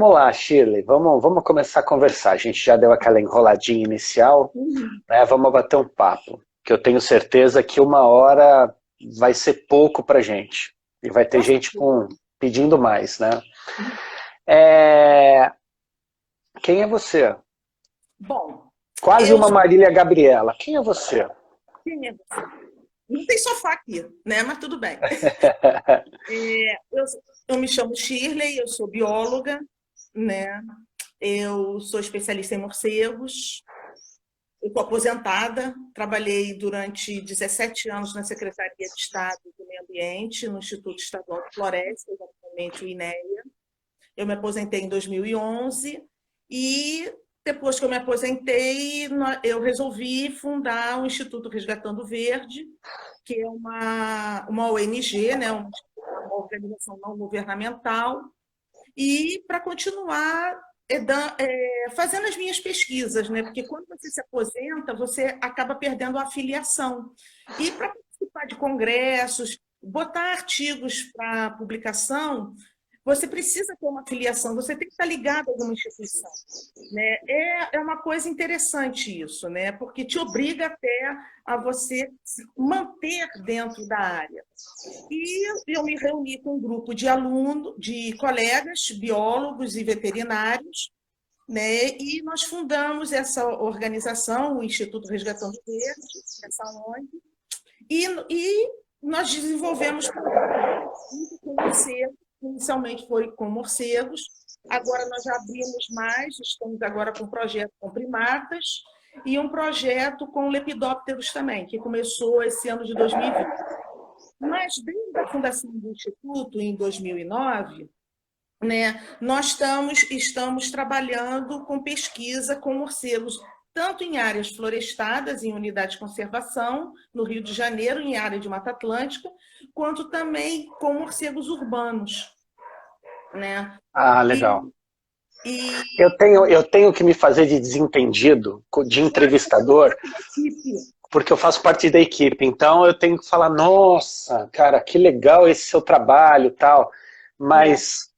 vamos lá, Shirley, vamos começar a conversar. A gente já deu aquela enroladinha inicial, né? Vamos bater um papo, que eu tenho certeza que 1 hora vai ser pouco pra gente. E vai ter gente pedindo mais, né? Quem é você? Bom, Quase uma Marília Gabriela. Quem é você? Quem é você? Não tem sofá aqui, né? Mas tudo bem. Eu me chamo Shirley, eu sou bióloga, né? Eu sou especialista em morcegos. Eu estou aposentada, trabalhei durante 17 anos na Secretaria de Estado do Meio Ambiente, no Instituto Estadual de Floresta, exatamente o INEA. Eu me aposentei em 2011 e depois que eu me aposentei, eu resolvi fundar o Instituto Resgatando Verde, que é uma ONG, né, uma organização não governamental, e para continuar fazendo as minhas pesquisas, né? Porque quando você se aposenta, você acaba perdendo a afiliação. E para participar de congressos, botar artigos para publicação, você precisa ter uma filiação, você tem que estar ligado a alguma instituição, né? É uma coisa interessante isso, né? Porque te obriga até a você se manter dentro da área. E eu me reuni com um grupo de alunos, de colegas, biólogos e veterinários, né? E nós fundamos essa organização, o Instituto Resgatando Verde, essa ONG, e nós desenvolvemos com morcegos, inicialmente foi com morcegos, agora nós já abrimos mais, estamos agora com um projeto com primatas e um projeto com lepidópteros também, que começou esse ano de 2020. Mas desde a fundação do Instituto, em 2009, né, nós estamos trabalhando com pesquisa com morcegos, tanto em áreas florestadas, em unidades de conservação, no Rio de Janeiro, em área de Mata Atlântica, quanto também com morcegos urbanos, né? Ah, legal. Eu tenho que me fazer de desentendido, de entrevistador, porque eu faço parte da equipe. Então eu tenho que falar, nossa, cara, que legal esse seu trabalho e tal. Mas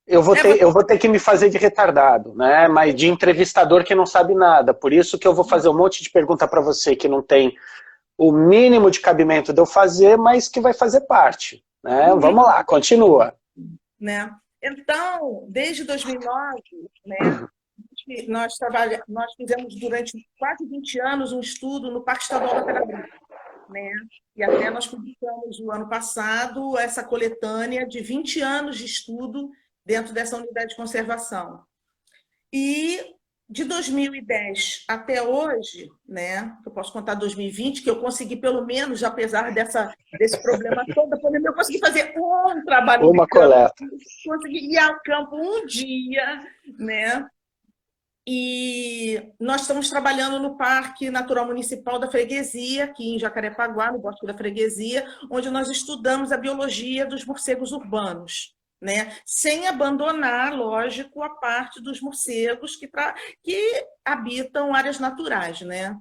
eu vou ter que me fazer de retardado, né? Mas de entrevistador que não sabe nada. Por isso que eu vou fazer um monte de pergunta para você que não tem o mínimo de cabimento de eu fazer, mas que vai fazer parte, né? Vamos lá, continua. Né? Então, desde 2009, né, nós fizemos durante quase 20 anos um estudo no Parque Estadual da Paraíba, né? E até nós publicamos no ano passado essa coletânea de 20 anos de estudo dentro dessa unidade de conservação. E de 2010 até hoje, né, eu posso contar 2020, que eu consegui pelo menos, apesar desse problema todo da pandemia, eu consegui fazer um trabalho de campo, coleta. Consegui ir ao campo um dia, né? E nós estamos trabalhando no Parque Natural Municipal da Freguesia, aqui em Jacarepaguá, no Bosque da Freguesia, onde nós estudamos a biologia dos morcegos urbanos, né? Sem abandonar, lógico, a parte dos morcegos que habitam áreas naturais, né?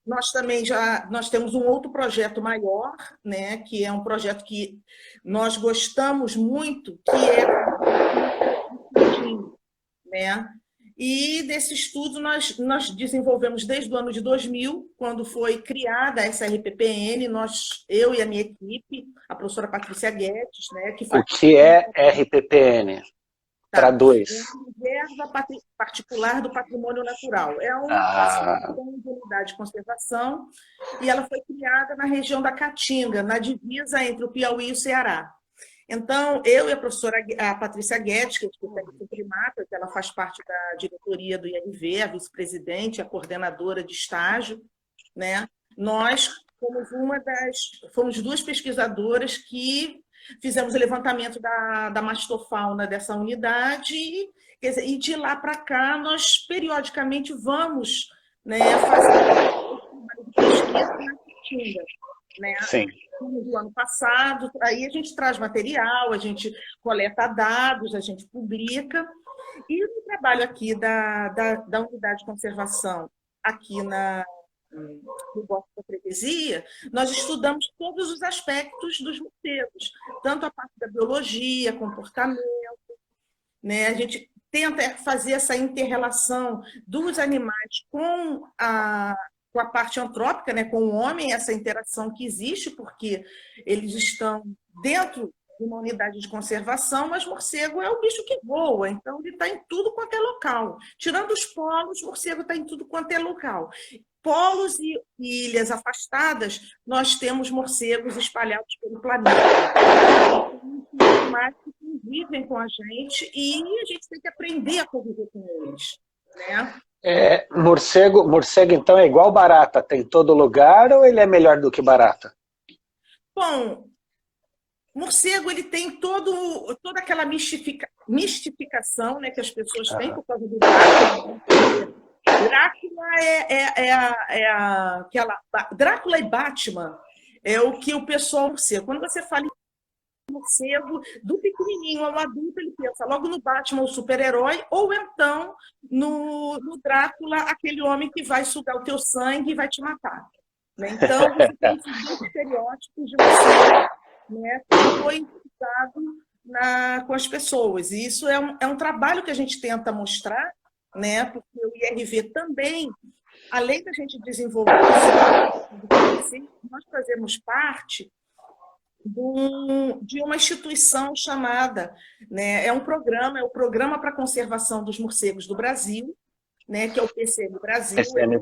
Nós também nós temos um outro projeto maior, né? Que é um projeto que nós gostamos muito, que é, né? E desse estudo nós desenvolvemos desde o ano de 2000, quando foi criada essa RPPN, eu e a minha equipe, a professora Patrícia Guedes, né, que foi... O que é RPPN? Traduz. É a Reserva Particular do Patrimônio Natural. É uma associação de unidade de conservação e ela foi criada na região da Caatinga, na divisa entre o Piauí e o Ceará. Então, eu e a professora Patrícia Guedes, que é especialista em primatas, ela faz parte da diretoria do IRV, a vice-presidente, a coordenadora de estágio, né? Nós fomos duas pesquisadoras que fizemos o levantamento da mastofauna dessa unidade e de lá para cá nós periodicamente vamos, né, fazer pesquisa na Caatinga, né? Sim. Do ano passado, aí a gente traz material, a gente coleta dados, a gente publica. E no trabalho aqui da unidade de conservação, aqui no Bosque da Freguesia, nós estudamos todos os aspectos dos morcegos, tanto a parte da biologia, comportamento, né? A gente tenta fazer essa inter-relação dos animais com a parte antrópica, né, com o homem, essa interação que existe, porque eles estão dentro de uma unidade de conservação, mas morcego é o bicho que voa, então ele está em tudo quanto é local. Tirando os polos, morcego está em tudo quanto é local. Polos e ilhas afastadas, nós temos morcegos espalhados pelo planeta. Animais que convivem com a gente e a gente tem que aprender a conviver com eles, né? Morcego, então, é igual barata, tem em todo lugar ou ele é melhor do que barata? Bom, morcego ele tem toda aquela mistificação, né, que as pessoas têm por causa do Drácula. Drácula e Batman é o que o pessoal morcego. Quando você fala em morcego, do pequenininho ao adulto, ele pensa logo no Batman, o super-herói, ou então no Drácula, aquele homem que vai sugar o teu sangue e vai te matar. Né? Então, você tem esses dois estereótipos de morcego, né, que foi usado com as pessoas. E isso é um trabalho que a gente tenta mostrar, né, porque o IRV também, além da gente desenvolver nós fazemos parte de uma instituição chamada, né, é o Programa para a Conservação dos Morcegos do Brasil, né, que é o PCM Brasil. PCM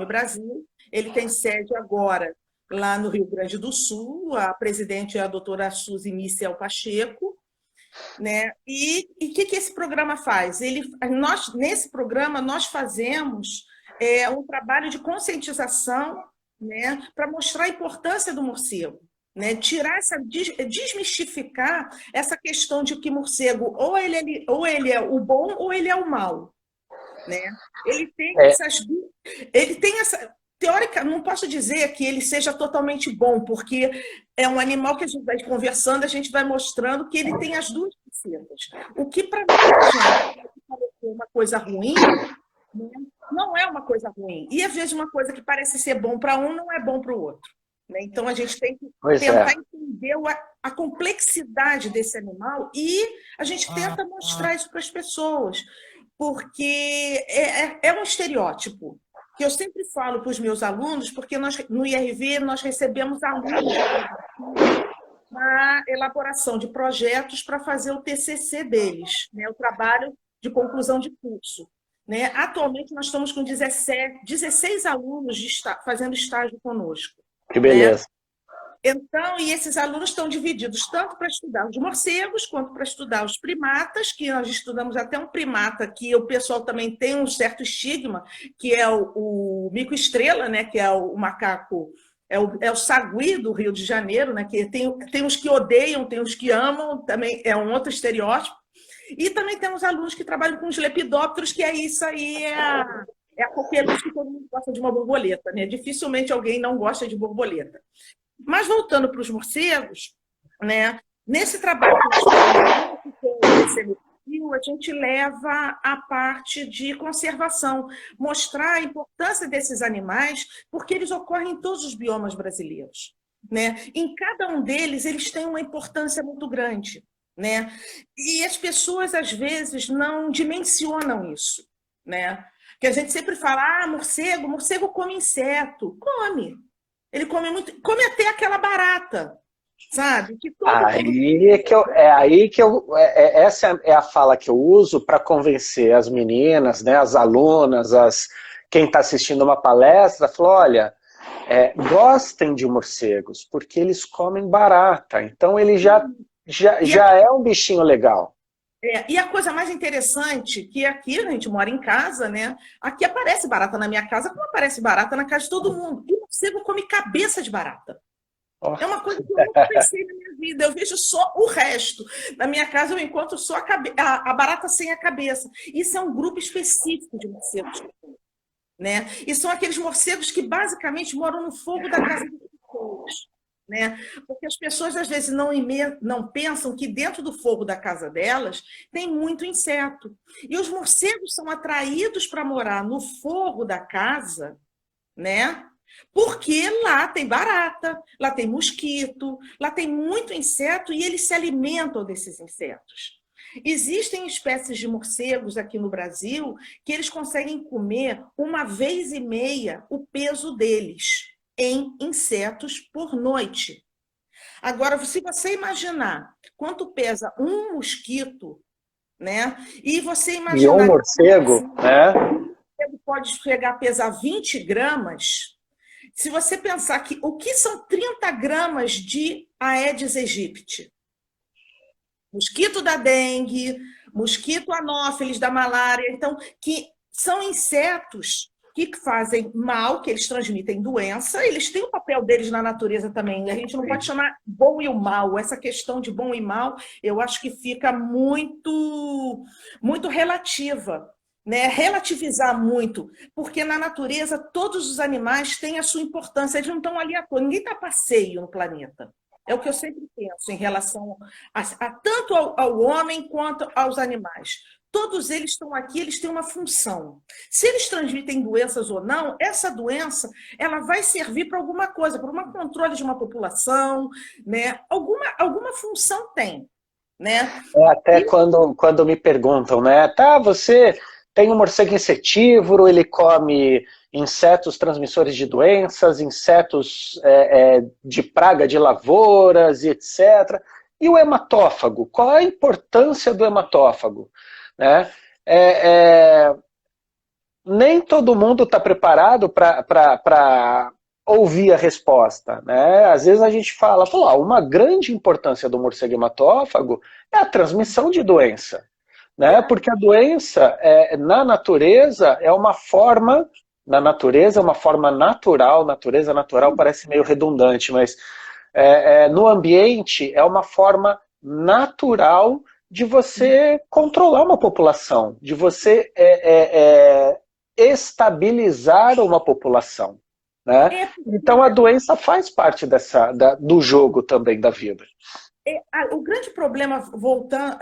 Brasil. Ele tem sede agora lá no Rio Grande do Sul, a presidente é a doutora Suzy Michel Pacheco, né? E o que esse programa faz? Nesse programa, nós fazemos um trabalho de conscientização, né, para mostrar a importância do morcego. Né, desmistificar essa questão de que morcego ou ele é o bom ou ele é o mal, né? Ele tem essa teórica, não posso dizer que ele seja totalmente bom, porque é um animal que a gente vai conversando, a gente vai mostrando que ele tem as duas facetas. O que para muita gente parece uma coisa ruim, né, não é uma coisa ruim. E às vezes uma coisa que parece ser bom para um não é bom para o outro. Então, a gente tem que tentar entender a complexidade desse animal e a gente tenta mostrar isso para as pessoas, porque é um estereótipo que eu sempre falo para os meus alunos, porque no IRV nós recebemos alunos na elaboração de projetos para fazer o TCC deles, né, o trabalho de conclusão de curso. Né? Atualmente, nós estamos com 16 alunos fazendo estágio conosco. Que beleza. Né? Então, e esses alunos estão divididos tanto para estudar os morcegos, quanto para estudar os primatas, que nós estudamos até um primata que o pessoal também tem um certo estigma, que é o mico-estrela, né? Que é o macaco, é o sagui do Rio de Janeiro, né? Que tem os que odeiam, tem os que amam, também é um outro estereótipo. E também temos alunos que trabalham com os lepidópteros, que é isso aí, é a coqueluche que todo mundo gosta de uma borboleta, né? Dificilmente alguém não gosta de borboleta. Mas voltando para os morcegos, né? Nesse trabalho que a gente leva a parte de conservação, mostrar a importância desses animais, porque eles ocorrem em todos os biomas brasileiros. Né? Em cada um deles, eles têm uma importância muito grande. Né? E as pessoas, às vezes, não dimensionam isso. Né? Que a gente sempre fala, morcego come inseto. Come. Ele come muito, come até aquela barata, sabe? Essa é a fala que eu uso para convencer as meninas, né, as alunas, quem está assistindo uma palestra, falou, olha, gostem de morcegos, porque eles comem barata, então ele já é um bichinho legal. E a coisa mais interessante, que aqui a gente mora em casa, né? Aqui aparece barata na minha casa, como aparece barata na casa de todo mundo. E o morcego come cabeça de barata. Oh. É uma coisa que eu nunca pensei na minha vida. Eu vejo só o resto. Na minha casa eu encontro só a barata sem a cabeça. Isso é um grupo específico de morcegos. Né? E são aqueles morcegos que basicamente moram no fogo da casa das pessoas. Né? Porque as pessoas às vezes não pensam que dentro do fogo da casa delas tem muito inseto. E os morcegos são atraídos para morar no fogo da casa, né? Porque lá tem barata, lá tem mosquito, lá tem muito inseto e eles se alimentam desses insetos. Existem espécies de morcegos aqui no Brasil que eles conseguem comer 1,5 vezes o peso deles em insetos por noite. Agora, se você imaginar quanto pesa um mosquito, né? E você E um imaginar morcego, né? que pode chegar a pesar 20 gramas, se você pensar que o que são 30 gramas de Aedes aegypti? Mosquito da dengue, mosquito anófeles da malária, então, que são insetos que fazem mal, que eles transmitem doença, eles têm o papel deles na natureza também. A gente não pode chamar bom e o mal. Essa questão de bom e mal, eu acho que fica muito, muito relativa, né? Relativizar muito, porque na natureza todos os animais têm a sua importância, eles não estão ali à toa, ninguém está a passeio no planeta. É o que eu sempre penso em relação tanto ao homem quanto aos animais. Todos eles estão aqui, eles têm uma função. Se eles transmitem doenças ou não, essa doença ela vai servir para alguma coisa, para um controle de uma população, né? Alguma função tem. Né? Até quando me perguntam, né? Tá, você tem um morcego insetívoro, ele come insetos transmissores de doenças, insetos de praga de lavouras e etc. E o hematófago? Qual a importância do hematófago? Né? Nem todo mundo está preparado para ouvir a resposta. Né? Às vezes a gente fala, uma grande importância do morcego hematófago é a transmissão de doença. Né? Porque a doença, na natureza, é uma forma... Na natureza é uma forma natural, natureza natural parece meio redundante, mas no ambiente é uma forma natural de você controlar uma população, de você estabilizar uma população. Né? Então a doença faz parte do jogo também da vida. O grande problema,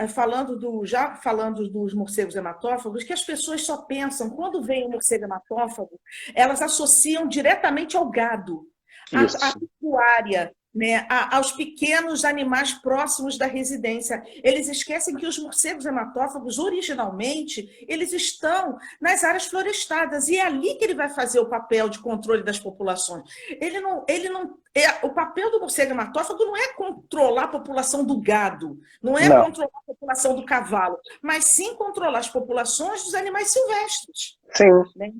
falando dos morcegos hematófagos, que as pessoas só pensam, quando vem o morcego hematófago, elas associam diretamente ao gado, à pecuária, né, aos pequenos animais próximos da residência. Eles esquecem que os morcegos hematófagos, originalmente, eles estão nas áreas florestadas, e é ali que ele vai fazer o papel de controle das populações. O papel do morcego hematófago não é controlar a população do gado, não é controlar a população do cavalo, mas sim controlar as populações dos animais silvestres. Sim. Né?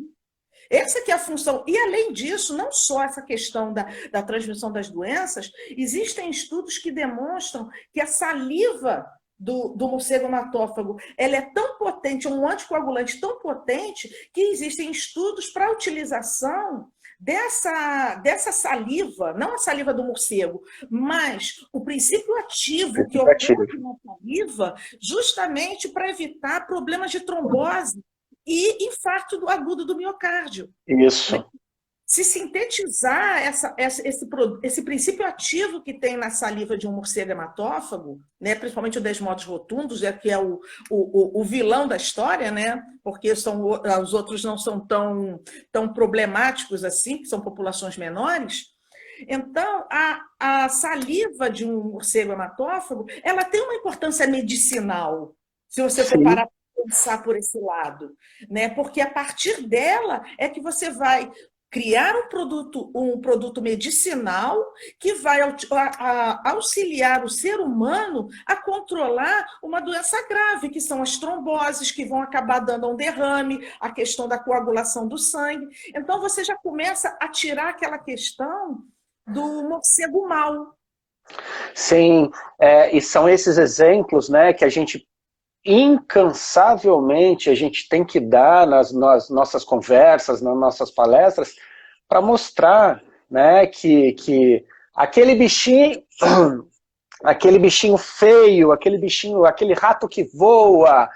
Essa que é a função. E, além disso, não só essa questão da transmissão das doenças, existem estudos que demonstram que a saliva do morcego hematófago ela é tão potente, um anticoagulante tão potente, que existem estudos para a utilização dessa saliva, não a saliva do morcego, mas o princípio ativo que ocorre na saliva, justamente para evitar problemas de trombose e infarto agudo do miocárdio. Isso. Se sintetizar esse princípio ativo que tem na saliva de um morcego hematófago, né, principalmente o Desmodus rotundus, que é o vilão da história, né, porque os outros não são tão problemáticos assim, que são populações menores. Então, a saliva de um morcego hematófago, ela tem uma importância medicinal, se você for parar para pensar por esse lado, né? Porque a partir dela é que você vai criar um produto medicinal que vai auxiliar o ser humano a controlar uma doença grave, que são as tromboses, que vão acabar dando um derrame, a questão da coagulação do sangue. Então, você já começa a tirar aquela questão do morcego mau. Sim, e são esses exemplos, né, que a gente incansavelmente a gente tem que dar nas nossas conversas, nas nossas palestras, para mostrar, né, que aquele bichinho feio, aquele rato que voa,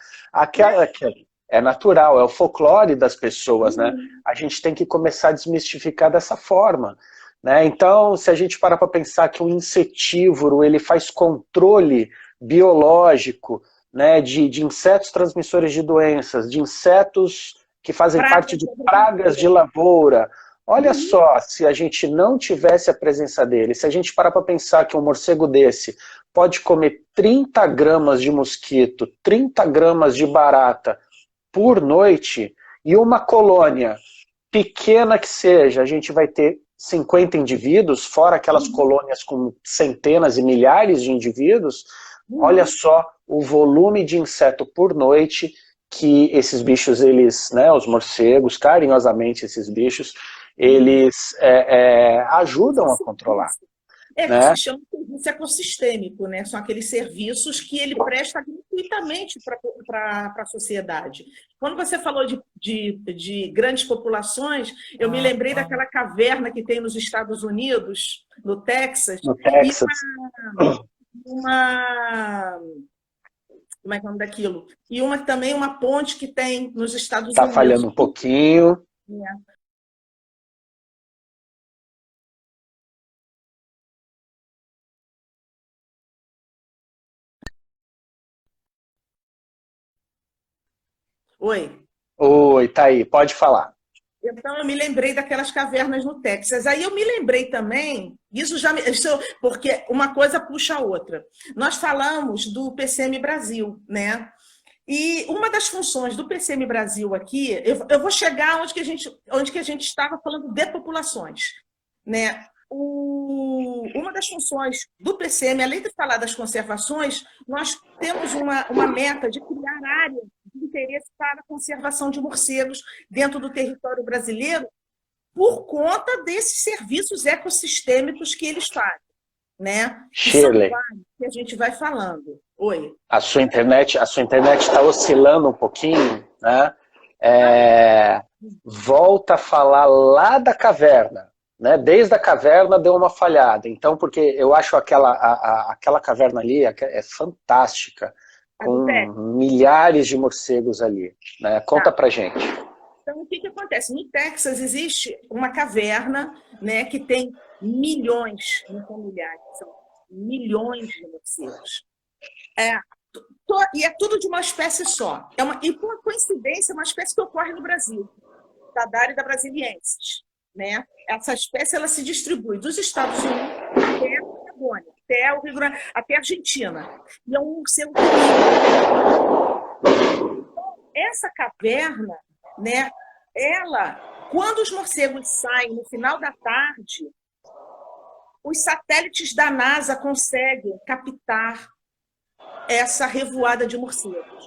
é natural, é o folclore das pessoas, né? A gente tem que começar a desmistificar dessa forma. Né? Então, se a gente parar para pensar que o insetívoro ele faz controle biológico, né, de insetos transmissores de doenças, de insetos que fazem parte de pragas de lavoura, Olha só, se a gente não tivesse a presença dele, se a gente parar para pensar que um morcego desse pode comer 30 gramas de mosquito, 30 gramas de barata por noite, e uma colônia, pequena que seja, a gente vai ter 50 indivíduos, fora aquelas colônias com centenas e milhares de indivíduos. Olha só o volume de inseto por noite que esses bichos, eles, né, os morcegos, carinhosamente esses bichos, eles ajudam a controlar. Que se chama serviço ecossistêmico, né? São aqueles serviços que ele presta gratuitamente para a sociedade. Quando você falou de grandes populações, eu me lembrei daquela caverna que tem nos Estados Unidos, no Texas. No Texas. Como é que é o nome daquilo? E também uma ponte que tem nos Estados Unidos. Está falhando um pouquinho. Oi, tá aí, pode falar. Então, eu me lembrei daquelas cavernas no Texas. Aí eu me lembrei também, porque uma coisa puxa a outra. Nós falamos do PCM Brasil, né? E uma das funções do PCM Brasil aqui, eu vou chegar onde que a gente estava falando de populações, né? Uma das funções do PCM, além de falar das conservações, nós temos uma meta de criar áreas de interesse para a conservação de morcegos dentro do território brasileiro por conta desses serviços ecossistêmicos que eles fazem, né? Shirley, que a gente vai falando. Oi. A sua internet está oscilando um pouquinho, né? Volta a falar lá da caverna, né? Desde a caverna deu uma falhada. Então, porque eu acho aquela caverna ali é fantástica, com milhares de morcegos ali, né? Conta pra gente. Então, o que acontece? No Texas existe uma caverna, né, que tem milhões, não são milhares, são milhões de morcegos. E é tudo de uma espécie só. E por coincidência, é uma espécie que ocorre no Brasil, da Darida brasiliensis, né? Essa espécie ela se distribui dos Estados Unidos até a Patagônia, até o Rio Grande, até a Argentina. E é um morcego. Essa caverna, né? Quando os morcegos saem no final da tarde, os satélites da NASA conseguem captar essa revoada de morcegos.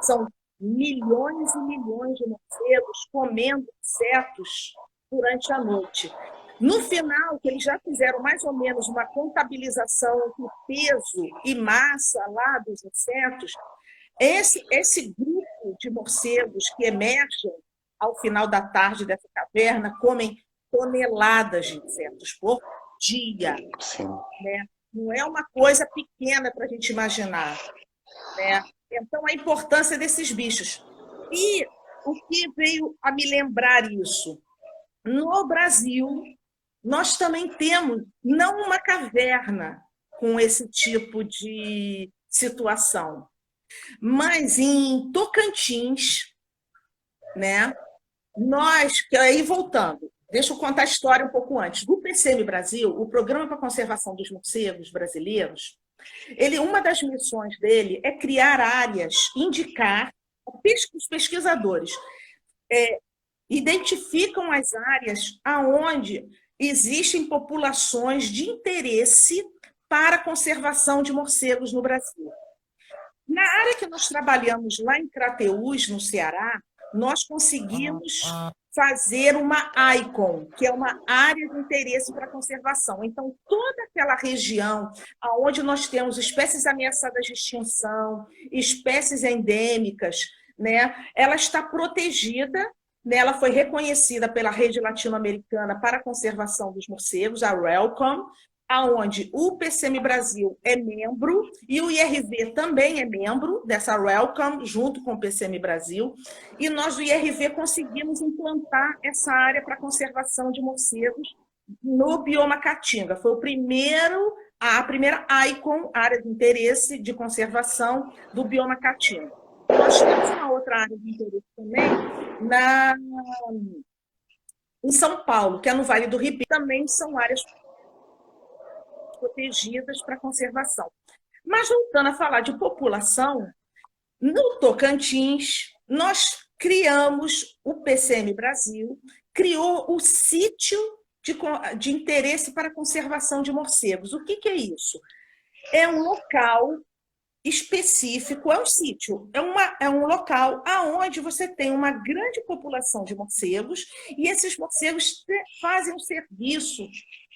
São milhões e milhões de morcegos comendo insetos durante a noite. No final, que eles já fizeram mais ou menos uma contabilização entre peso e massa lá dos insetos, esse grupo de morcegos que emergem ao final da tarde dessa caverna comem toneladas de insetos por dia. Sim. Né? Não é uma coisa pequena para a gente imaginar. Né? Então, a importância desses bichos. E o que veio a me lembrar isso? No Brasil, nós também temos, não uma caverna com esse tipo de situação, mas em Tocantins, né? Aí voltando, deixa eu contar a história um pouco antes. Do PCM Brasil, o Programa para a Conservação dos Morcegos Brasileiros, uma das missões dele é criar áreas, indicar, os pesquisadores identificam as áreas aonde existem populações de interesse para a conservação de morcegos no Brasil. Na área que nós trabalhamos lá em Crateús, no Ceará, nós conseguimos fazer uma ICON, que é uma área de interesse para a conservação. Então, toda aquela região onde nós temos espécies ameaçadas de extinção, espécies endêmicas, né, ela está protegida, né, ela foi reconhecida pela Rede Latino-Americana para a Conservação dos Morcegos, a RELCOM, onde o PCM Brasil é membro e o IRV também é membro dessa RELCOM, junto com o PCM Brasil, e nós do IRV conseguimos implantar essa área para conservação de morcegos no bioma Caatinga. Foi a primeira ICON, área de interesse de conservação do bioma Caatinga. Nós temos uma outra área de interesse também em São Paulo, que é no Vale do Ribeira, também são áreas protegidas para conservação. Mas voltando a falar de população, no Tocantins, nós criamos o PCM Brasil, criou o sítio de interesse para conservação de morcegos. O que é isso? É um local específico, é um sítio, é um local onde você tem uma grande população de morcegos e esses morcegos fazem um serviço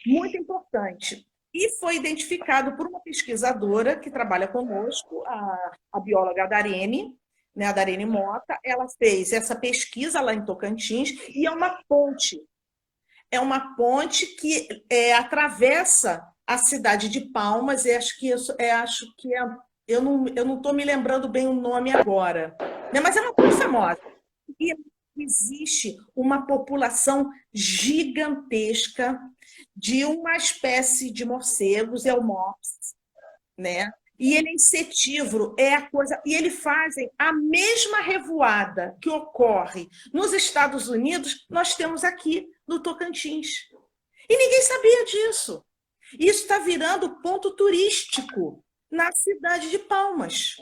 muito importante. E foi identificado por uma pesquisadora que trabalha conosco, a bióloga Darene, né, a Darene Mota. Ela fez essa pesquisa lá em Tocantins e é uma ponte. É uma ponte que atravessa a cidade de Palmas, e acho que eu não estou me lembrando bem o nome agora, né? Mas é uma coisa famosa. E existe uma população gigantesca de uma espécie de morcegos, é o mops, né? E ele é insetívoro, é a coisa. E eles fazem a mesma revoada que ocorre nos Estados Unidos, nós temos aqui no Tocantins. E ninguém sabia disso. Isso está virando ponto turístico na cidade de Palmas.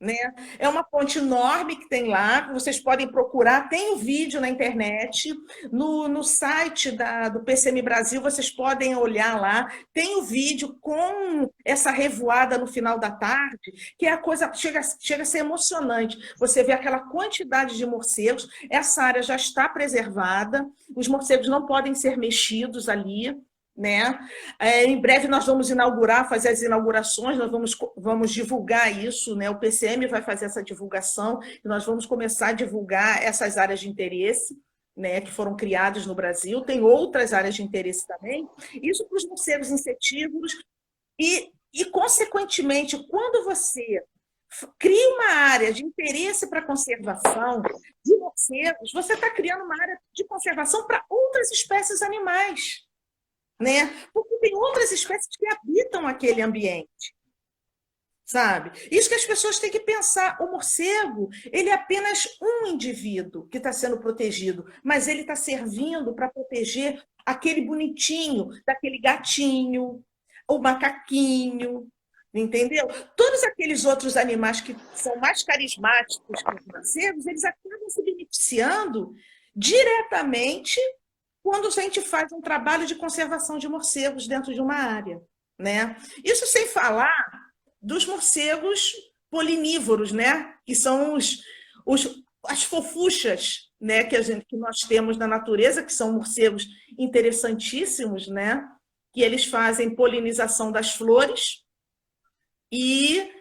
Né? É uma ponte enorme que tem lá, vocês podem procurar, tem o vídeo na internet, no site do PCM Brasil, vocês podem olhar lá, tem o vídeo com essa revoada no final da tarde, que é a coisa, chega a ser emocionante. Você vê aquela quantidade de morcegos, essa área já está preservada, os morcegos não podem ser mexidos ali, né? Em breve nós vamos fazer as inaugurações, nós vamos divulgar isso, né? O PCM vai fazer essa divulgação e nós vamos começar a divulgar essas áreas de interesse, né, que foram criadas no Brasil. Tem outras áreas de interesse também. Isso para os morcegos insetívoros e, consequentemente, quando você cria uma área de interesse para conservação de morcegos, você está criando uma área de conservação para outras espécies animais. Né? Porque tem outras espécies que habitam aquele ambiente, sabe? Isso que as pessoas têm que pensar. O morcego, ele é apenas um indivíduo que está sendo protegido, mas ele está servindo para proteger aquele bonitinho, daquele gatinho, o macaquinho, entendeu? Todos aqueles outros animais que são mais carismáticos que os morcegos, eles acabam se beneficiando diretamente quando a gente faz um trabalho de conservação de morcegos dentro de uma área, né? Isso sem falar dos morcegos polinívoros, né? Que são as fofuchas, né? Que nós temos na natureza, que são morcegos interessantíssimos, né? Que eles fazem polinização das flores e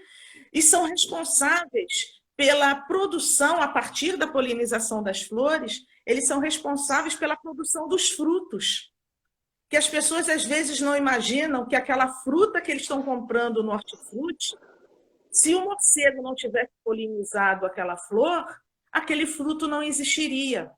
são responsáveis pela produção, a partir da polinização das flores, eles são responsáveis pela produção dos frutos. Que as pessoas, às vezes, não imaginam que aquela fruta que eles estão comprando no hortifruti, se o morcego não tivesse polinizado aquela flor, aquele fruto não existiria.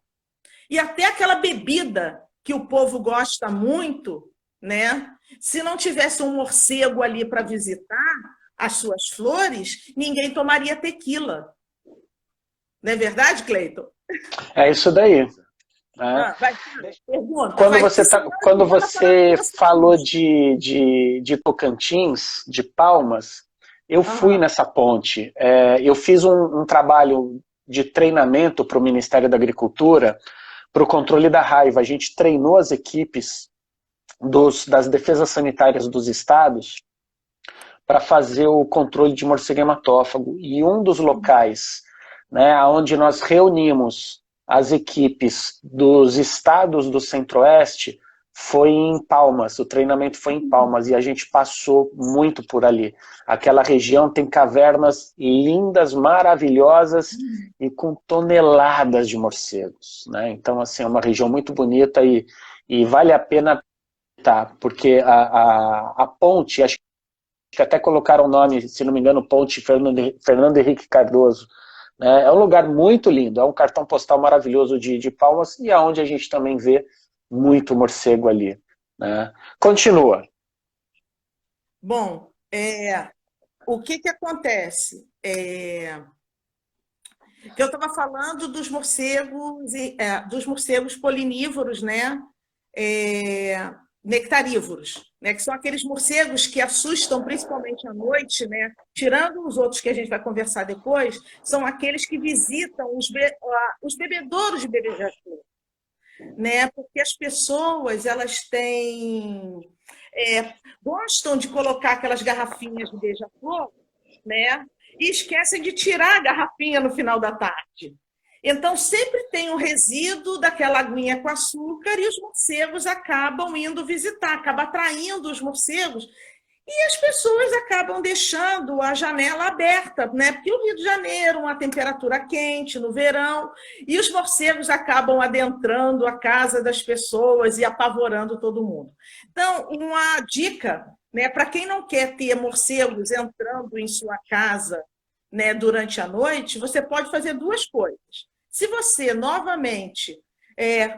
E até aquela bebida que o povo gosta muito, né? Se não tivesse um morcego ali para visitar as suas flores, ninguém tomaria tequila. Não é verdade, Cleiton? É isso daí. Né? Pergunta, quando você falou de Tocantins, de Palmas, eu fui nessa ponte. Eu fiz um trabalho de treinamento para o Ministério da Agricultura para o controle da raiva. A gente treinou as equipes das defesas sanitárias dos estados para fazer o controle de morcego hematófago. E um dos locais, né, onde nós reunimos as equipes dos estados do Centro-Oeste foi em Palmas. O treinamento foi em Palmas e a gente passou muito por ali. Aquela região tem cavernas lindas, maravilhosas e com toneladas de morcegos, né? Então, assim, é uma região muito bonita e vale a pena visitar, porque a ponte, acho que até colocaram o nome, se não me engano, Ponte Fernando Henrique Cardoso. Né? É um lugar muito lindo, é um cartão postal maravilhoso de Palmas e aonde a gente também vê muito morcego ali. Né? Continua. Bom, o que acontece? Que eu estava falando dos morcegos polinívoros, né? Nectarívoros, né? Que são aqueles morcegos que assustam principalmente à noite, né? Tirando os outros que a gente vai conversar depois, são aqueles que visitam os bebedouros de beija-flor, né? Porque as pessoas elas gostam de colocar aquelas garrafinhas de beija-flor, né? E esquecem de tirar a garrafinha no final da tarde. Então, sempre tem um resíduo daquela aguinha com açúcar e os morcegos acabam indo visitar, acaba atraindo os morcegos e as pessoas acabam deixando a janela aberta, né? Porque o Rio de Janeiro, uma temperatura quente no verão, e os morcegos acabam adentrando a casa das pessoas e apavorando todo mundo. Então, uma dica, né, para quem não quer ter morcegos entrando em sua casa, né, durante a noite, você pode fazer duas coisas. Se você, novamente,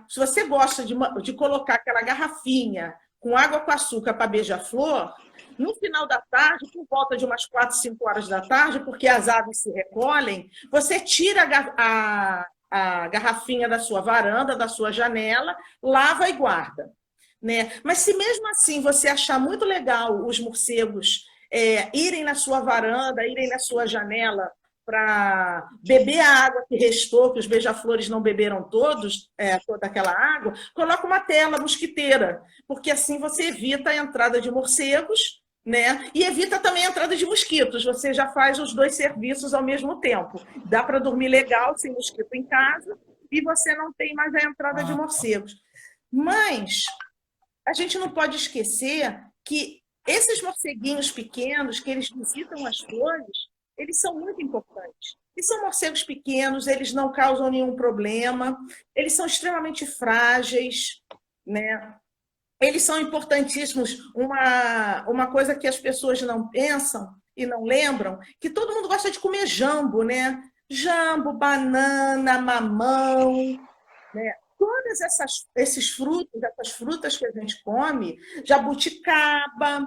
se você gosta de colocar aquela garrafinha com água com açúcar para beija-flor, no final da tarde, por volta de umas 4, 5 horas da tarde, porque as aves se recolhem, você tira a garrafinha da sua varanda, da sua janela, lava e guarda, né? Mas se mesmo assim você achar muito legal os morcegos irem na sua varanda, irem na sua janela para beber a água que restou, que os beija-flores não beberam toda aquela água, coloca uma tela mosquiteira, porque assim você evita a entrada de morcegos, né? E evita também a entrada de mosquitos. Você já faz os dois serviços ao mesmo tempo. Dá para dormir legal, sem mosquito em casa, e você não tem mais a entrada de morcegos. Mas a gente não pode esquecer que esses morceguinhos pequenos, que eles visitam as flores, eles são muito importantes. E são morcegos pequenos, eles não causam nenhum problema, eles são extremamente frágeis, né? Eles são importantíssimos. Uma coisa que as pessoas não pensam e não lembram, que todo mundo gosta de comer jambo, né? Jambo, banana, mamão, né? Todos esses frutos, essas frutas que a gente come, jabuticaba,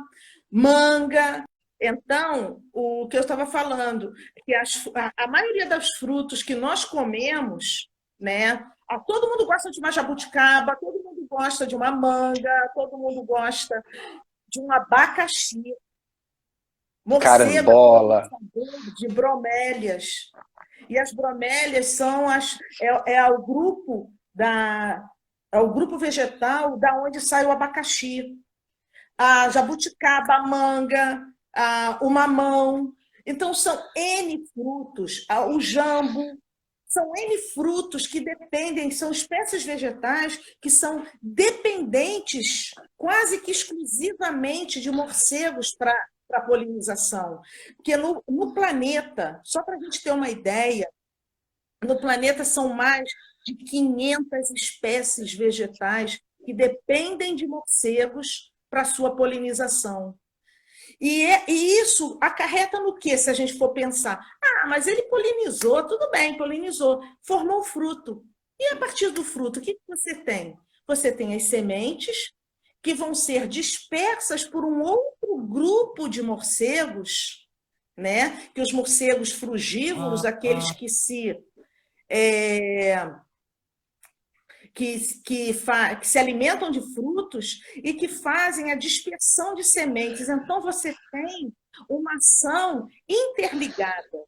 manga. Então, o que eu estava falando, que a maioria dos frutos que nós comemos, né? Todo mundo gosta de uma jabuticaba, todo mundo gosta de uma manga, todo mundo gosta de um abacaxi. Carambola. De bromélias. E as bromélias são o grupo vegetal da onde sai o abacaxi. A jabuticaba, a manga, o mamão. Então, são N frutos, o jambo. São N frutos que dependem, são espécies vegetais que são dependentes quase que exclusivamente de morcegos para polinização. Porque no planeta, só para a gente ter uma ideia, no planeta são mais de 500 espécies vegetais que dependem de morcegos para sua polinização. E isso acarreta no quê, se a gente for pensar? Mas ele polinizou, tudo bem, polinizou, formou fruto. E a partir do fruto, o que você tem? Você tem as sementes que vão ser dispersas por um outro grupo de morcegos, né? Que os morcegos frugívoros, aqueles que se alimentam de frutos e que fazem a dispersão de sementes. Então, você tem uma ação interligada,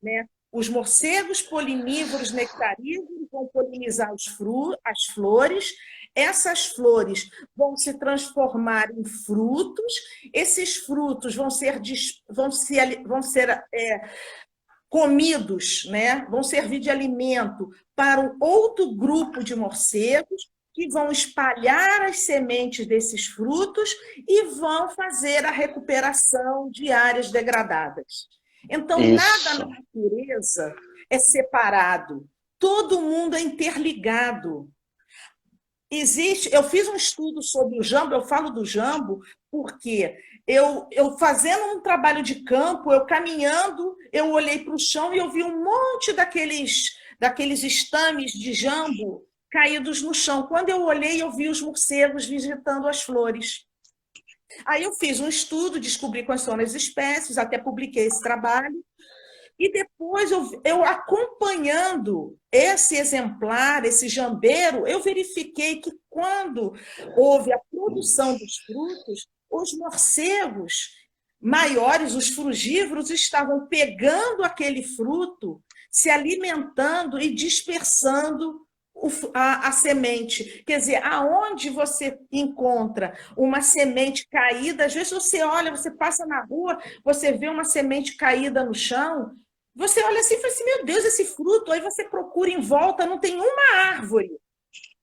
né? Os morcegos polinívoros nectarívoros vão polinizar as flores, essas flores vão se transformar em frutos, esses frutos vão ser comidos, né? Vão servir de alimento para um outro grupo de morcegos que vão espalhar as sementes desses frutos e vão fazer a recuperação de áreas degradadas. Então, nada na natureza é separado. Todo mundo é interligado. Eu fiz um estudo sobre o jambo, eu falo do jambo porque eu fazendo um trabalho de campo, eu caminhando, eu olhei para o chão e eu vi um monte daqueles estames de jambo caídos no chão. Quando eu olhei, eu vi os morcegos visitando as flores. Aí eu fiz um estudo, descobri quais são as espécies, até publiquei esse trabalho. E depois, eu acompanhando esse exemplar, esse jambeiro, eu verifiquei que quando houve a produção dos frutos, os morcegos maiores, os frugívoros, estavam pegando aquele fruto, se alimentando e dispersando a semente. Quer dizer, aonde você encontra uma semente caída, às vezes você olha, você passa na rua, você vê uma semente caída no chão, você olha assim e fala assim, meu Deus, esse fruto, aí você procura em volta, não tem uma árvore.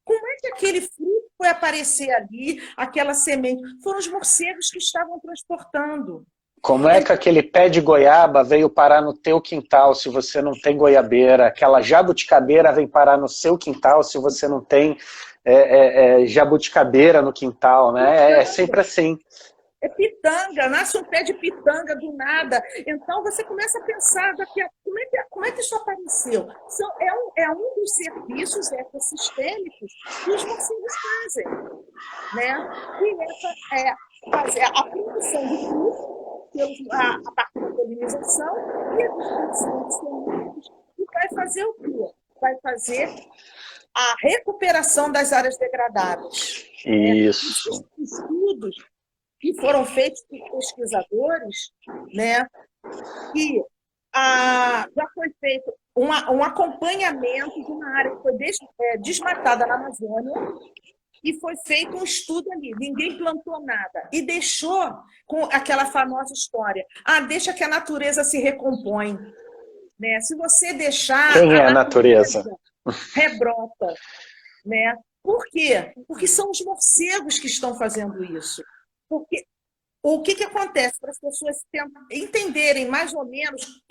Como é que aquele fruto foi aparecer ali, aquela semente? Foram os morcegos que estavam transportando. Como é que aquele pé de goiaba veio parar no teu quintal se você não tem goiabeira? Aquela jabuticabeira vem parar no seu quintal se você não tem jabuticabeira no quintal, né? É sempre assim. É pitanga, nasce um pé de pitanga do nada. Então você começa a pensar daqui a, como é que isso apareceu? É um dos serviços ecossistêmicos que os morcegos fazem, né? E é fazer a produção de frutos a partir da polinização e a distribuição de sementes, e vai fazer o quê? Vai fazer a recuperação das áreas degradadas. Isso. Né? Estudos que foram feitos por pesquisadores, né, que já foi feito um acompanhamento de uma área que foi desmatada na Amazônia, e foi feito um estudo ali, ninguém plantou nada, e deixou com aquela famosa história, deixa que a natureza se recompõe. Né? Se você deixar... Quem é a natureza? Rebrota. Né? Por quê? Porque são os morcegos que estão fazendo isso. Porque o que acontece para as pessoas entenderem mais ou menos,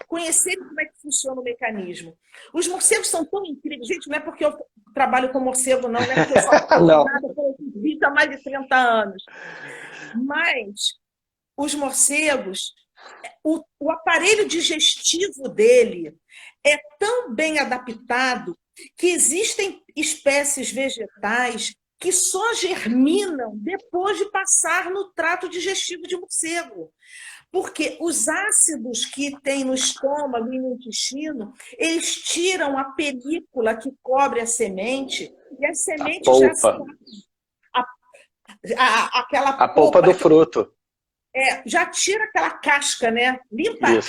conhecerem como é que funciona o mecanismo? Os morcegos são tão incríveis. Gente, não é porque eu trabalho com morcego, não é porque eu só faço nada por 20 a mais de 30 anos. Mas os morcegos, o aparelho digestivo dele é tão bem adaptado que existem espécies vegetais que só germinam depois de passar no trato digestivo de morcego. Porque os ácidos que tem no estômago e no intestino, eles tiram a película que cobre a semente, e a semente já está... A polpa do fruto. Já tira aquela casca, né? Limpa a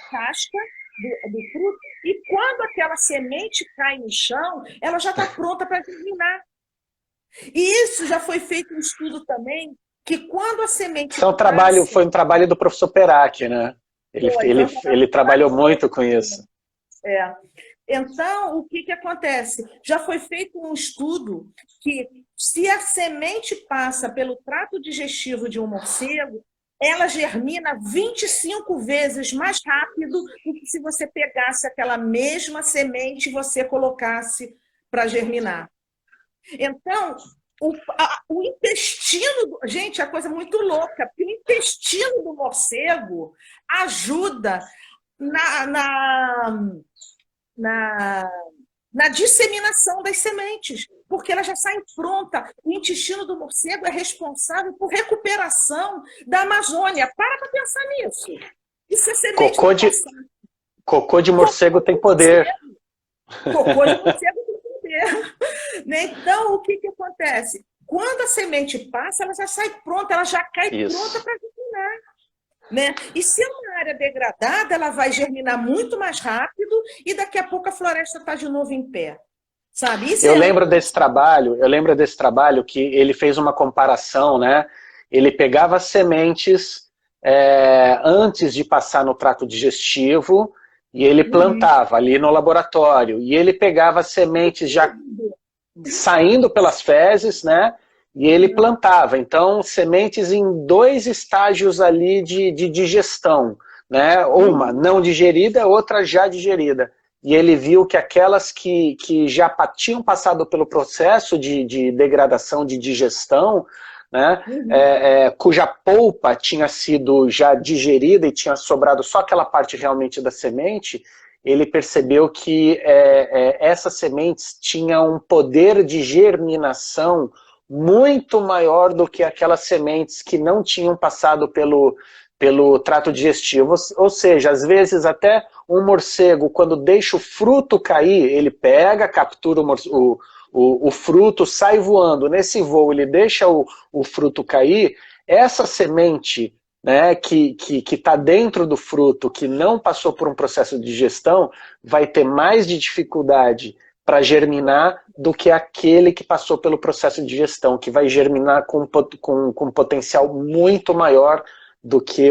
casca do fruto, e quando aquela semente cai no chão, ela já está pronta para germinar. E isso já foi feito um estudo também, que quando a semente... Foi um trabalho do professor Perac, né? Ele trabalhou muito com isso. Então, o que acontece? Já foi feito um estudo que, se a semente passa pelo trato digestivo de um morcego, ela germina 25 vezes mais rápido do que se você pegasse aquela mesma semente e você colocasse para germinar. Então, o intestino... Gente, é uma coisa muito louca, porque o intestino do morcego ajuda na disseminação das sementes, porque ela já sai pronta. O intestino do morcego é responsável por recuperação da Amazônia. Para pensar nisso. Isso é semente cocô de morcego tem poder. Cocô de morcego tem poder. Então, o que acontece? Quando a semente passa, ela já sai pronta, ela já cai pronta para germinar. Né? E se é uma área degradada, ela vai germinar muito mais rápido e daqui a pouco a floresta está de novo em pé. Sabe? Eu lembro desse trabalho que ele fez uma comparação, né? Ele pegava sementes antes de passar no trato digestivo e ele plantava ali no laboratório. E ele pegava sementes já saindo pelas fezes, né? E ele plantava, então, sementes em 2 estágios ali de digestão, né? Uma não digerida, outra já digerida. E ele viu que aquelas que já tinham passado pelo processo de degradação, de digestão, né? Cuja polpa tinha sido já digerida e tinha sobrado só aquela parte realmente da semente, ele percebeu que essas sementes tinham um poder de germinação muito maior do que aquelas sementes que não tinham passado pelo trato digestivo. Ou seja, às vezes até um morcego, quando deixa o fruto cair, ele pega, captura o fruto, sai voando. Nesse voo ele deixa o fruto cair, essa semente, né, que está dentro do fruto, que não passou por um processo de digestão, vai ter mais de dificuldade para germinar do que aquele que passou pelo processo de digestão, que vai germinar com um potencial muito maior do que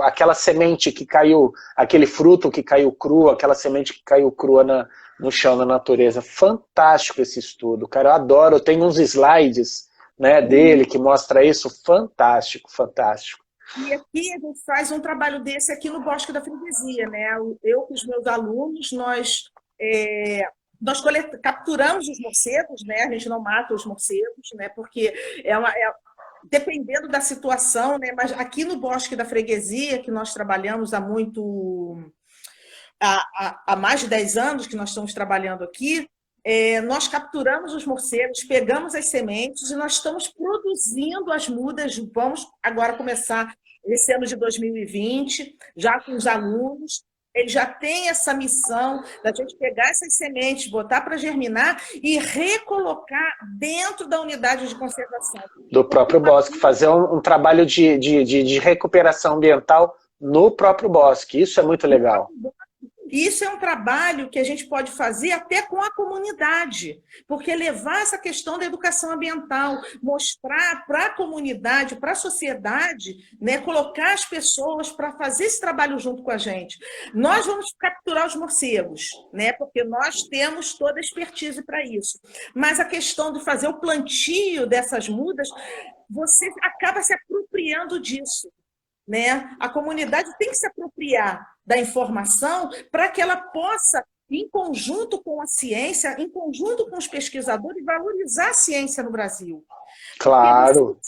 aquela semente que caiu, aquele fruto que caiu cru, aquela semente que caiu crua no chão, na natureza. Fantástico esse estudo, cara, eu adoro, eu tenho uns slides, né, dele que mostra isso, fantástico, fantástico. E aqui a gente faz um trabalho desse aqui no Bosque da Freguesia, né? Eu com os meus alunos, nós capturamos os morcegos, né? A gente não mata os morcegos, né? Porque dependendo da situação, né? Mas aqui no Bosque da Freguesia, que nós trabalhamos há mais de 10 anos que nós estamos trabalhando aqui, nós capturamos os morcegos, pegamos as sementes e nós estamos produzindo as mudas. Vamos agora começar esse ano de 2020, já com os alunos. Eles já têm essa missão da gente pegar essas sementes, botar para germinar e recolocar dentro da unidade de conservação. Do próprio bosque, fazer um trabalho de recuperação ambiental no próprio bosque. Isso é muito legal. Isso é um trabalho que a gente pode fazer até com a comunidade, porque levar essa questão da educação ambiental, mostrar para a comunidade, para a sociedade, né, colocar as pessoas para fazer esse trabalho junto com a gente. Nós vamos capturar os morcegos, né, porque nós temos toda a expertise para isso. Mas a questão de fazer o plantio dessas mudas, você acaba se apropriando disso. Né? A comunidade tem que se apropriar da informação para que ela possa, em conjunto com a ciência, em conjunto com os pesquisadores, valorizar a ciência no Brasil. Claro.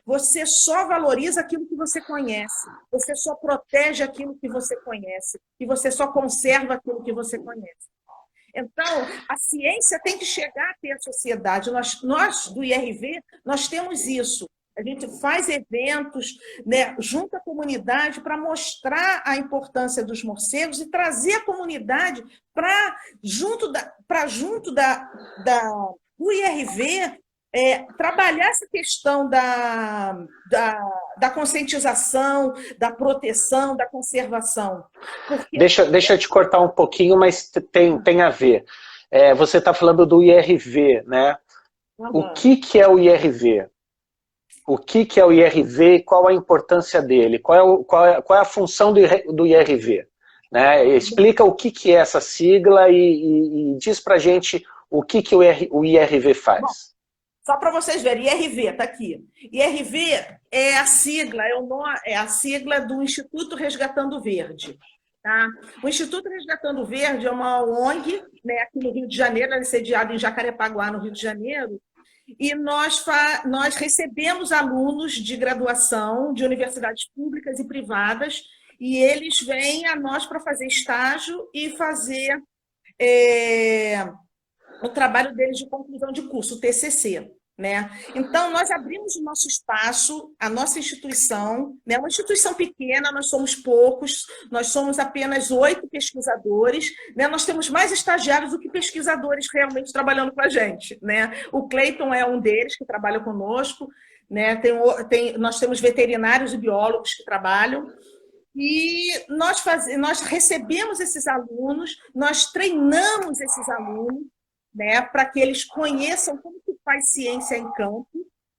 Você só valoriza aquilo que você conhece, você só protege aquilo que você conhece, e você só conserva aquilo que você conhece. Então, a ciência tem que chegar até a sociedade. Nós do IRV, nós temos isso. A gente faz eventos, né, junto à comunidade para mostrar a importância dos morcegos e trazer a comunidade para junto do IRV trabalhar essa questão da conscientização, da proteção, da conservação. Porque... Deixa eu te cortar um pouquinho, mas tem a ver. Você está falando do IRV, né? Uhum. O que é o IRV? O que é o IRV e qual a importância dele? Qual é a função do IRV? Né? Explica o que é essa sigla e diz pra gente o que o IRV faz. Bom, só para vocês verem, IRV, está aqui. IRV é a sigla, é a sigla do Instituto Resgatando Verde. Tá? O Instituto Resgatando Verde é uma ONG, né, aqui no Rio de Janeiro, ela é sediada em Jacarepaguá, no Rio de Janeiro, e nós recebemos alunos de graduação de universidades públicas e privadas, e eles vêm a nós para fazer estágio e fazer o trabalho deles de conclusão de curso, o TCC. Né? Então, nós abrimos o nosso espaço, a nossa instituição, né? Uma instituição pequena, nós somos poucos, nós somos apenas 8 pesquisadores, né? Nós temos mais estagiários do que pesquisadores realmente trabalhando com a gente. Né? O Cleiton é um deles que trabalha conosco, né? Nós temos veterinários e biólogos que trabalham, e nós recebemos esses alunos, nós treinamos esses alunos, né, para que eles conheçam como que faz ciência em campo.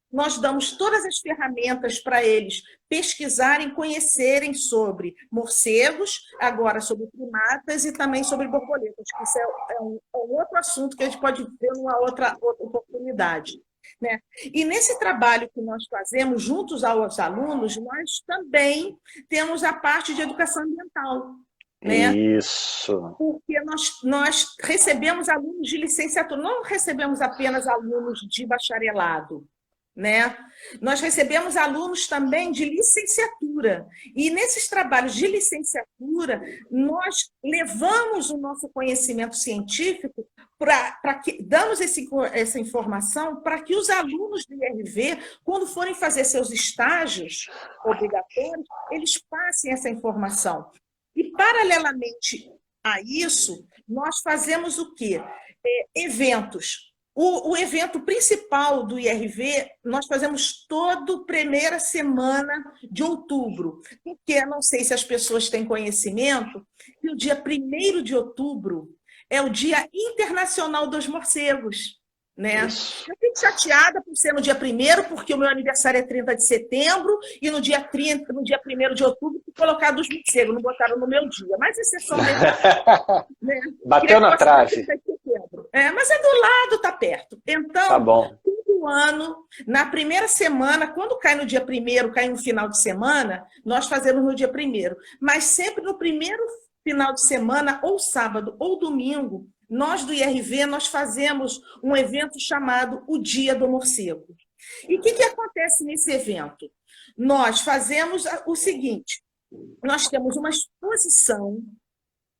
Nós damos todas as ferramentas para eles pesquisarem, conhecerem sobre morcegos, agora sobre primatas e também sobre borboletas, que isso é um outro assunto que a gente pode ver numa outra oportunidade. Né? E nesse trabalho que nós fazemos juntos aos alunos, nós também temos a parte de educação ambiental. Né? Isso. Porque nós recebemos alunos de licenciatura, não recebemos apenas alunos de bacharelado, né? Nós recebemos alunos também de licenciatura. E nesses trabalhos de licenciatura, nós levamos o nosso conhecimento científico damos essa informação para que os alunos do IRV, quando forem fazer seus estágios obrigatórios, eles passem essa informação. E, paralelamente a isso, nós fazemos o quê? Eventos. O evento principal do IRV, nós fazemos toda primeira semana de outubro, porque não sei se as pessoas têm conhecimento, que o dia 1º de outubro é o Dia Internacional dos Morcegos. Né? Eu fico chateada por ser no dia 1º, porque o meu aniversário é 30 de setembro, e no dia 1º de outubro, fui colocado os morcegos, não botaram no meu dia. Mas isso é só mesmo. Né? Bateu na trave. Mas é do lado, tá perto. Então, tá bom. todo ano, na primeira semana, quando cai no dia 1º, cai no final de semana, nós fazemos no dia 1º. Mas sempre no primeiro final de semana, ou sábado, ou domingo, nós do IRV, nós fazemos um evento chamado o Dia do Morcego. E o que acontece nesse evento? Nós fazemos o seguinte, nós temos uma exposição,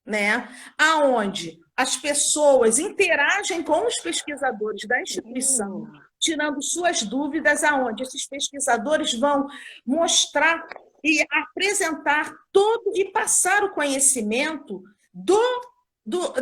né, aonde as pessoas interagem com os pesquisadores da instituição, tirando suas dúvidas, aonde esses pesquisadores vão mostrar e apresentar todo e passar o conhecimento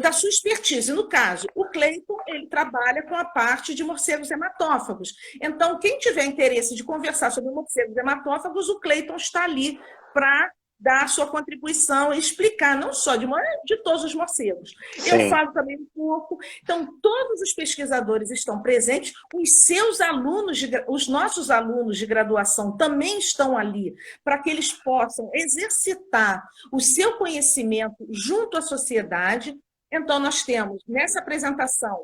da sua expertise. No caso, o Cleiton, ele trabalha com a parte de morcegos hematófagos. Então, quem tiver interesse de conversar sobre morcegos hematófagos, o Cleiton está ali para dar a sua contribuição e explicar, não só de todos os morcegos. Sim. Eu falo também um pouco. Então, todos os pesquisadores estão presentes, os nossos alunos de graduação também estão ali, para que eles possam exercitar o seu conhecimento junto à sociedade. Então, nós temos, nessa apresentação,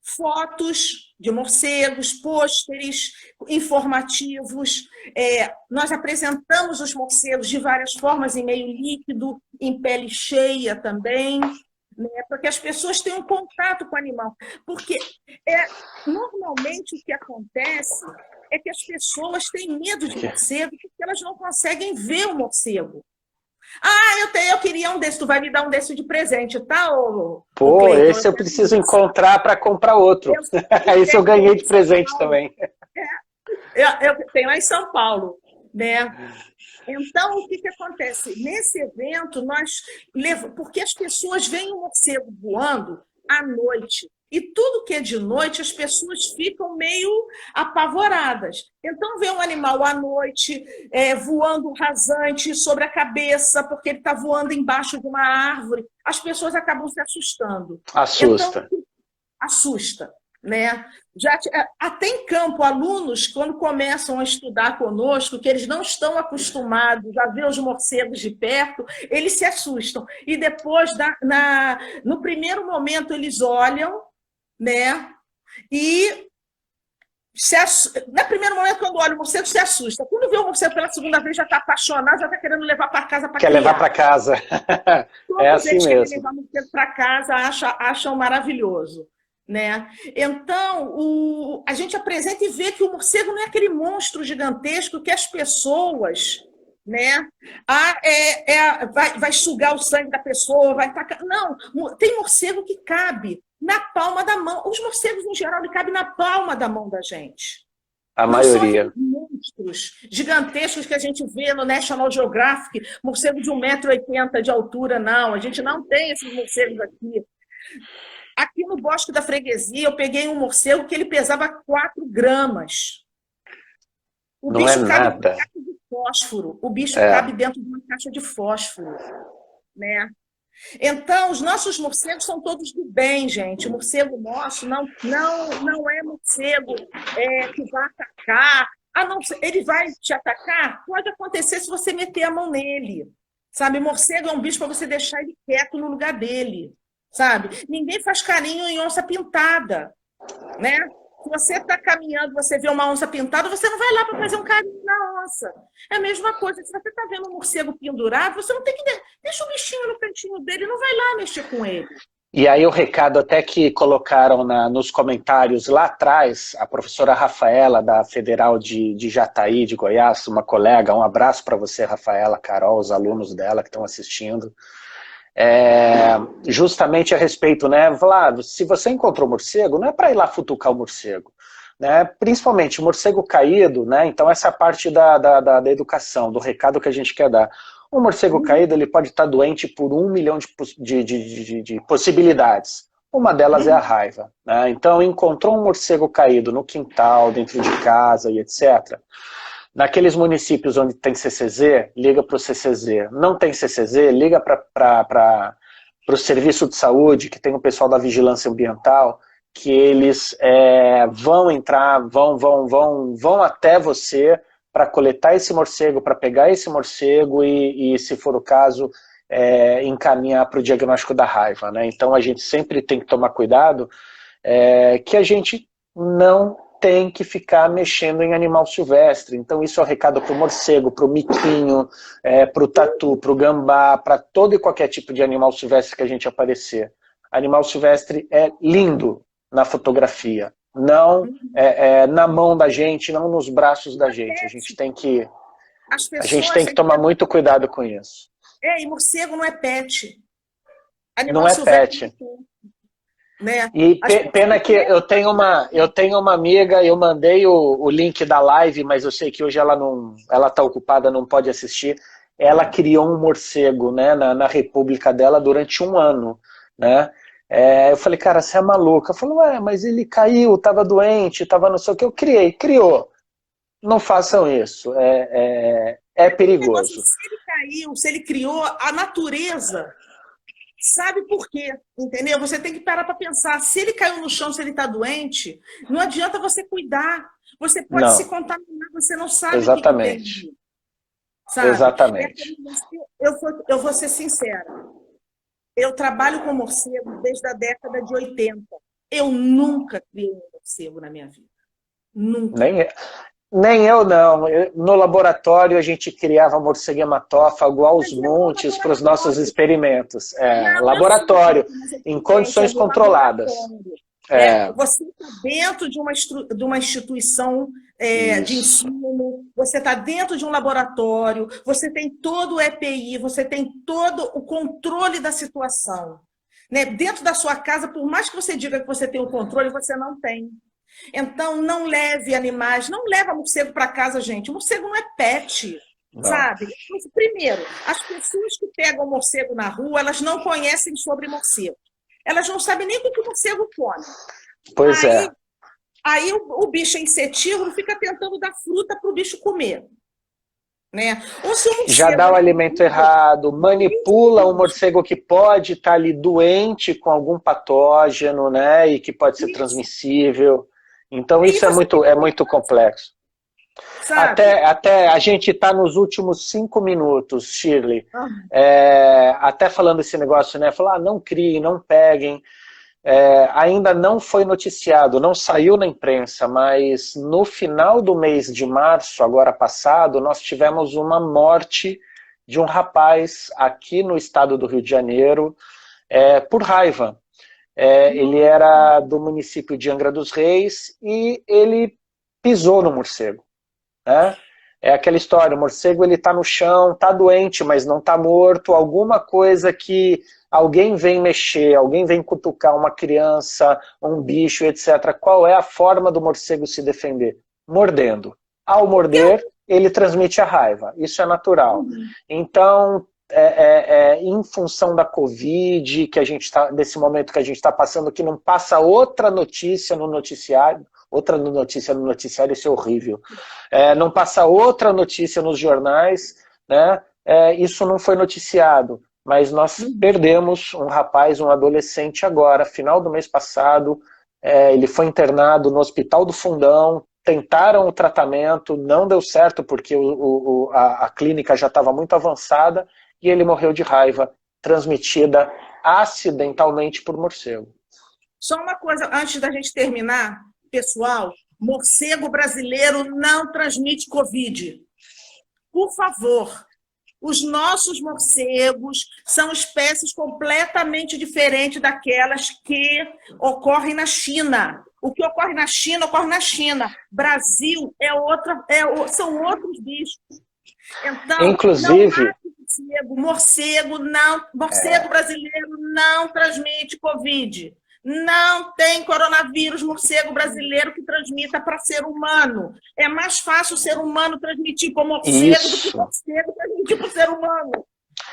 fotos de morcegos, pôsteres informativos. Nós apresentamos os morcegos de várias formas, em meio líquido, em pele cheia também, né, para que as pessoas tenham contato com o animal. Porque normalmente o que acontece é que as pessoas têm medo de morcego porque elas não conseguem ver o morcego. Eu queria um desse, tu vai me dar um desse de presente, tá? Pô, esse eu preciso encontrar para comprar outro. Esse eu ganhei de presente também. Eu tenho lá em São Paulo, né? Então, o que acontece? Nesse evento, porque as pessoas veem o morcego voando à noite. E tudo que é de noite, as pessoas ficam meio apavoradas. Então, vê um animal à noite, voando rasante sobre a cabeça, porque ele está voando embaixo de uma árvore, as pessoas acabam se assustando. Assusta. Então, assusta, né? Até em campo, alunos, quando começam a estudar conosco, que eles não estão acostumados a ver os morcegos de perto, eles se assustam. E depois, no primeiro momento, eles olham, né? E no primeiro momento, quando olha o morcego, se assusta. Quando vê o morcego pela segunda vez, já está apaixonado, já está querendo levar para casa para criar. Quer levar para casa. Todos assim eles mesmo. querem levar o morcego para casa, acham maravilhoso. Né? Então, a gente apresenta e vê que o morcego não é aquele monstro gigantesco que as pessoas... Né? Vai sugar o sangue da pessoa, vai tacar... Não, tem morcego que cabe na palma da mão. Os morcegos, em geral, cabem na palma da mão da gente. A maioria. Não são monstros gigantescos que a gente vê no National Geographic, morcego de 1,80 m de altura, não. A gente não tem esses morcegos aqui. Aqui no Bosque da Freguesia, eu peguei um morcego que ele pesava 4 gramas. O não bicho é cabe nada. Numa caixa de fósforo. O bicho cabe dentro de uma caixa de fósforo. Né? Então, os nossos morcegos são todos do bem, gente. O morcego nosso não é morcego que vai atacar. Ele vai te atacar? Pode acontecer se você meter a mão nele. Sabe? Morcego é um bicho para você deixar ele quieto no lugar dele. Sabe? Ninguém faz carinho em onça pintada. Né? Se você está caminhando, você vê uma onça pintada, você não vai lá para fazer um carinho na onça. É a mesma coisa. Se você está vendo um morcego pendurado, você não tem que... Deixa o bichinho no cantinho dele, não vai lá mexer com ele. E aí o recado até que colocaram nos comentários lá atrás, a professora Rafaela, da Federal de Jataí, de Goiás, uma colega, um abraço para você, Rafaela, Carol, os alunos dela que estão assistindo. justamente a respeito, né, Vlad, se você encontrou morcego, não é para ir lá futucar o morcego, né, principalmente o morcego caído, né, então essa é a parte da educação, do recado que a gente quer dar. O morcego caído, ele pode estar doente por 1 milhão de possibilidades. Uma delas é a raiva, né? Então, encontrou um morcego caído no quintal, dentro de casa e etc. Naqueles municípios onde tem CCZ, liga para o CCZ. Não tem CCZ, liga para o serviço de saúde, que tem o pessoal da vigilância ambiental, que eles vão entrar, vão até você para coletar esse morcego, para pegar esse morcego e, se for o caso, encaminhar para o diagnóstico da raiva, né? Então a gente sempre tem que tomar cuidado, que a gente não tem que ficar mexendo em animal silvestre. Então isso é o recado para o morcego, para o miquinho, para o tatu, para o gambá, para todo e qualquer tipo de animal silvestre que a gente aparecer. Animal silvestre é lindo na fotografia, não na mão da gente, não nos braços da gente. A gente tem que tomar muito cuidado com isso. E morcego não é pet. Animal não é pet. Né? E pena que eu tenho uma amiga, eu mandei o link da live, mas eu sei que hoje ela está ocupada, não pode assistir. Ela criou um morcego, né, na república dela durante 1 ano. Né? Eu falei, cara, você é maluca. Eu falei, mas ele caiu, estava doente, estava não sei o que. Criou. Não façam isso. É perigoso. Se ele caiu, se ele criou, a natureza sabe por quê, entendeu? Você tem que parar para pensar. Se ele caiu no chão, se ele está doente, não adianta você cuidar. Você pode se contaminar, você não sabe. Exatamente. O que sabe? Exatamente. Eu vou ser sincera. Eu trabalho com morcego desde a década de 80. Eu nunca criei um morcego na minha vida. Nunca. Nem eu não. No laboratório a gente criava morcego hematófago aos montes para os nossos experimentos. Laboratório, em condições controladas. Você está dentro de uma instituição de ensino, você está dentro de um laboratório, você tem todo o EPI, você tem todo o controle da situação. Né? Dentro da sua casa, por mais que você diga que você tem o controle, você não tem. Então, não leve animais, não leva morcego para casa, gente. O morcego não é pet, sabe? Primeiro, as pessoas que pegam morcego na rua, elas não conhecem sobre morcego. Elas não sabem nem o que o morcego come. Pois Aí o bicho é insetívoro, fica tentando dar fruta para o bicho comer. Né? Ou se o morcego já dá o alimento errado, manipula o morcego que pode estar ali doente com algum patógeno, né? E que pode ser transmissível. Então isso é muito complexo. Até a gente está nos últimos 5 minutos, Shirley. Até falando esse negócio, né? Falar, não criem, não peguem. Ainda não foi noticiado, não saiu na imprensa, mas no final do mês de março, agora passado, nós tivemos uma morte de um rapaz aqui no estado do Rio de Janeiro por raiva. Ele era do município de Angra dos Reis e ele pisou no morcego. Né? É aquela história, o morcego está no chão, está doente, mas não está morto, alguma coisa que alguém vem mexer, alguém vem cutucar uma criança, um bicho, etc. Qual é a forma do morcego se defender? Mordendo. Ao morder, ele transmite a raiva, isso é natural. Então, em função da Covid, que a gente tá, desse momento que a gente está passando, que não passa outra notícia no noticiário, isso é horrível. Não passa outra notícia nos jornais, né? Isso não foi noticiado, mas nós perdemos um rapaz, um adolescente agora, final do mês passado, ele foi internado no Hospital do Fundão, tentaram o tratamento, não deu certo porque a clínica já estava muito avançada e ele morreu de raiva, transmitida acidentalmente por morcego. Só uma coisa, antes da gente terminar, pessoal, morcego brasileiro não transmite Covid. Por favor, os nossos morcegos são espécies completamente diferentes daquelas que ocorrem na China. O que ocorre na China, ocorre na China. Brasil são outros bichos. Então, inclusive, não há que morcego brasileiro não transmite Covid. Não tem coronavírus morcego brasileiro que transmita para ser humano. É mais fácil o ser humano transmitir para morcego do que morcego transmitir para o ser humano.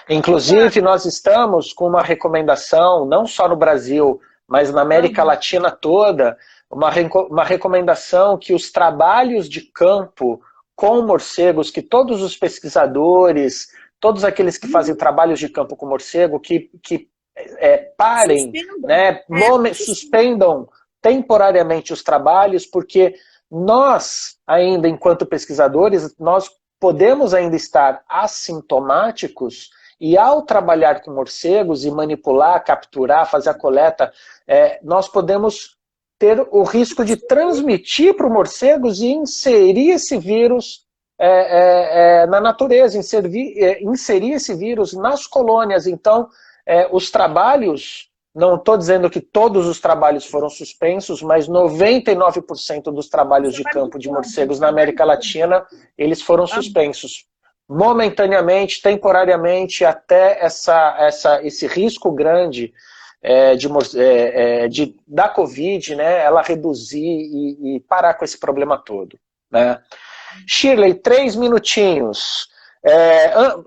Inclusive, nós estamos com uma recomendação, não só no Brasil, mas na América Latina toda, uma recomendação que os trabalhos de campo com morcegos, que todos os pesquisadores, todos aqueles que fazem trabalhos de campo com morcego, que parem, né, suspendam temporariamente os trabalhos, porque nós, ainda enquanto pesquisadores, nós podemos ainda estar assintomáticos e ao trabalhar com morcegos e manipular, capturar, fazer a coleta, nós podemos ter o risco de transmitir para os morcegos e inserir esse vírus na natureza, inserir esse vírus nas colônias. Então, os trabalhos, não estou dizendo que todos os trabalhos foram suspensos, mas 99% dos trabalhos de campo de morcegos na América Latina, eles foram suspensos. Momentaneamente, temporariamente, até esse risco grande da Covid, né, ela reduzir e parar com esse problema todo. Né? Shirley, 3 minutinhos.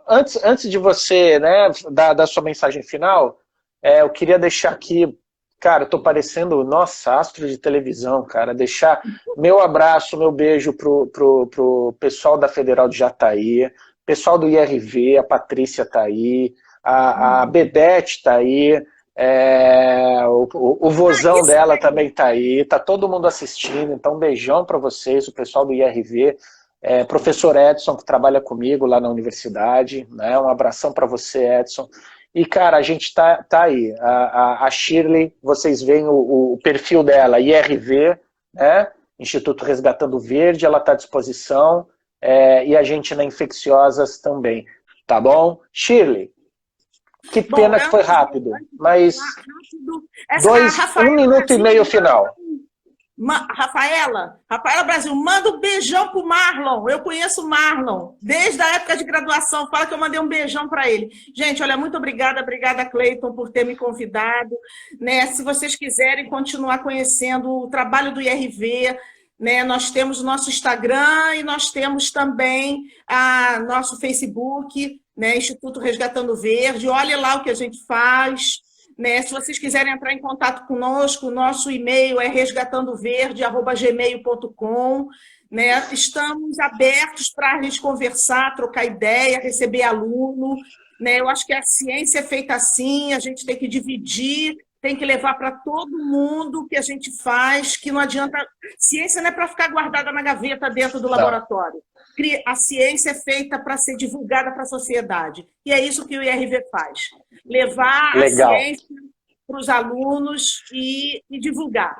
Antes de você, né, dar sua mensagem final, eu queria deixar aqui, cara, eu tô parecendo, nossa, astro de televisão, cara, deixar meu abraço, meu beijo pro pessoal da Federal de Jataí, pessoal do IRV, a Patrícia tá aí, a Bedete tá aí, o vozão dela também tá aí, tá todo mundo assistindo, então um beijão para vocês, o pessoal do IRV, professor Edson, que trabalha comigo lá na universidade, né? Um abração para você, Edson. E, cara, a gente tá aí. A Shirley, vocês veem o perfil dela, IRV, né? Instituto Resgatando Verde, ela está à disposição, e a gente na Infecciosas também. Tá bom? Shirley, que pena que foi rápido, mas 1 minuto e meio final. Rafaela Brasil, manda um beijão pro Marlon. Eu conheço o Marlon desde a época de graduação. Fala que eu mandei um beijão para ele. Gente, olha, muito obrigada, Cleiton, por ter me convidado. Né? Se vocês quiserem continuar conhecendo o trabalho do IRV, né? Nós temos o nosso Instagram e nós temos também nosso Facebook, né? Instituto Resgatando Verde. Olha lá o que a gente faz. Né? Se vocês quiserem entrar em contato conosco, o nosso e-mail é resgatandoverde@gmail.com. Né? Estamos abertos para a gente conversar, trocar ideia, receber aluno. Né? Eu acho que a ciência é feita assim, a gente tem que dividir, tem que levar para todo mundo o que a gente faz, que não adianta... Ciência não é para ficar guardada na gaveta dentro do laboratório. A ciência é feita para ser divulgada para a sociedade. E é isso que o IRV faz. Levar a ciência para os alunos e divulgar.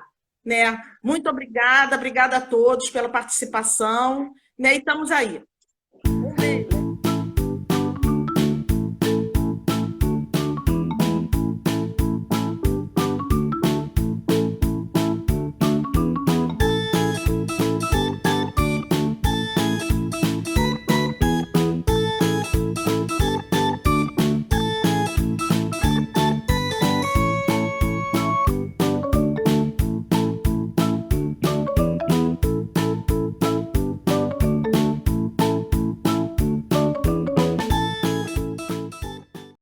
Né? Muito obrigada a todos pela participação. Né? E estamos aí.